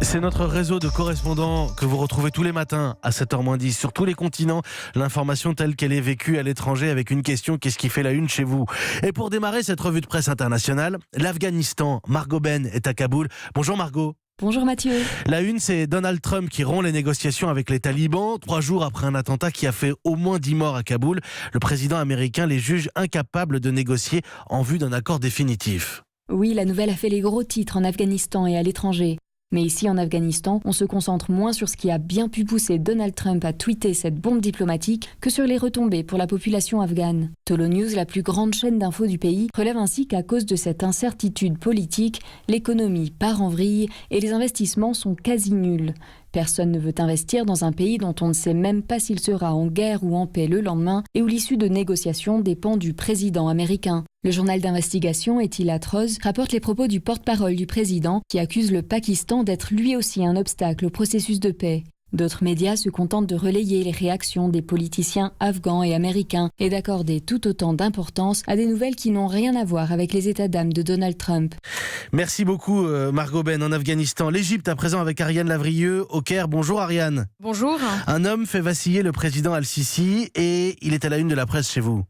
C'est notre réseau de correspondants que vous retrouvez tous les matins à 7h-10 sur tous les continents. L'information telle qu'elle est vécue à l'étranger avec une question: qu'est-ce qui fait la une chez vous? Et pour démarrer cette revue de presse internationale, l'Afghanistan. Margot Ben est à Kaboul. Bonjour Margot. Bonjour Mathieu. La une, c'est Donald Trump qui rompt les négociations avec les talibans. 3 jours après un attentat qui a fait au moins 10 morts à Kaboul, le président américain les juge incapables de négocier en vue d'un accord définitif. Oui, la nouvelle a fait les gros titres en Afghanistan et à l'étranger. Mais ici, en Afghanistan, on se concentre moins sur ce qui a bien pu pousser Donald Trump à tweeter cette bombe diplomatique que sur les retombées pour la population afghane. Tolo News, la plus grande chaîne d'infos du pays, relève ainsi qu'à cause de cette incertitude politique, l'économie part en vrille et les investissements sont quasi nuls. Personne ne veut investir dans un pays dont on ne sait même pas s'il sera en guerre ou en paix le lendemain et où l'issue de négociations dépend du président américain. Le journal d'investigation Est-il atroce rapporte les propos du porte-parole du président qui accuse le Pakistan d'être lui aussi un obstacle au processus de paix. D'autres médias se contentent de relayer les réactions des politiciens afghans et américains et d'accorder tout autant d'importance à des nouvelles qui n'ont rien à voir avec les états d'âme de Donald Trump. Merci beaucoup Margot Ben. En Afghanistan, l'Égypte à présent avec Ariane Lavrieux au Caire. Bonjour Ariane. Bonjour. Un homme fait vaciller le président Al-Sisi et il est à la une de la presse chez vous.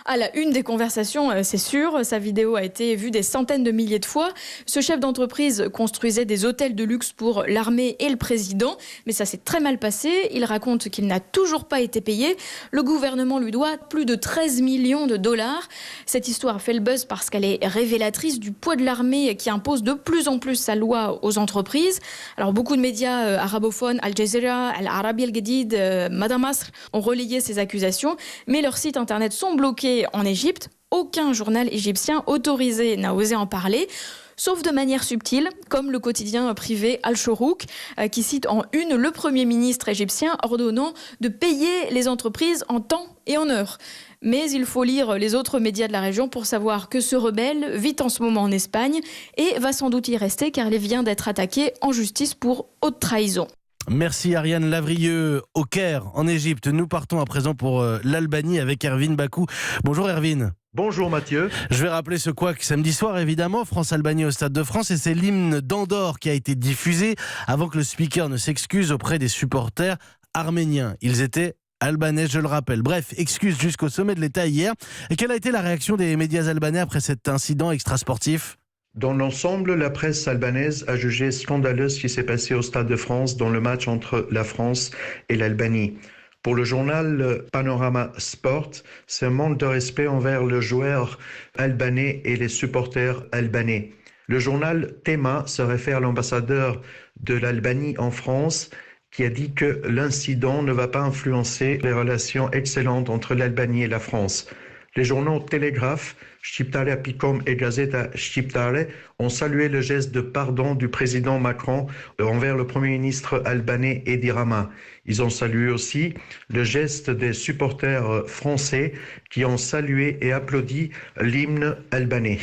À la une des conversations, c'est sûr. Sa vidéo a été vue des centaines de milliers de fois. Ce chef d'entreprise construisait des hôtels de luxe pour l'armée et le président. Mais ça s'est très mal passé. Il raconte qu'il n'a toujours pas été payé. Le gouvernement lui doit plus de 13 millions de dollars. Cette histoire fait le buzz parce qu'elle est révélatrice du poids de l'armée qui impose de plus en plus sa loi aux entreprises. Alors beaucoup de médias arabophones, Al Jazeera, Al Arabi Al Jadid, Madame Asr, ont relayé ces accusations. Mais leurs sites internet sont bloqués en Égypte. Aucun journal égyptien autorisé n'a osé en parler, sauf de manière subtile, comme le quotidien privé Al-Shorouk, qui cite en une le Premier ministre égyptien ordonnant de payer les entreprises en temps et en heure. Mais il faut lire les autres médias de la région pour savoir que ce rebelle vit en ce moment en Espagne et va sans doute y rester car il vient d'être attaqué en justice pour haute trahison. Merci Ariane Lavrieux au Caire en Égypte. Nous partons à présent pour l'Albanie avec Ervin Bakou. Bonjour Ervin. Bonjour Mathieu. Je vais rappeler ce couac samedi soir évidemment, France-Albanie au Stade de France, et c'est l'hymne d'Andorre qui a été diffusé avant que le speaker ne s'excuse auprès des supporters arméniens. Ils étaient albanais, je le rappelle. Bref, excuse jusqu'au sommet de l'État hier. Et quelle a été la réaction des médias albanais après cet incident extrasportif ? Dans l'ensemble, la presse albanaise a jugé scandaleux ce qui s'est passé au Stade de France dans le match entre la France et l'Albanie. Pour le journal Panorama Sport, c'est un manque de respect envers le joueur albanais et les supporters albanais. Le journal Tema se réfère à l'ambassadeur de l'Albanie en France qui a dit que l'incident ne va pas influencer les relations excellentes entre l'Albanie et la France. Les journaux Télégraphe, Shqiptare Picom et Gazeta Shqiptare ont salué le geste de pardon du président Macron envers le Premier ministre albanais Edi Rama. Ils ont salué aussi le geste des supporters français qui ont salué et applaudi l'hymne albanais.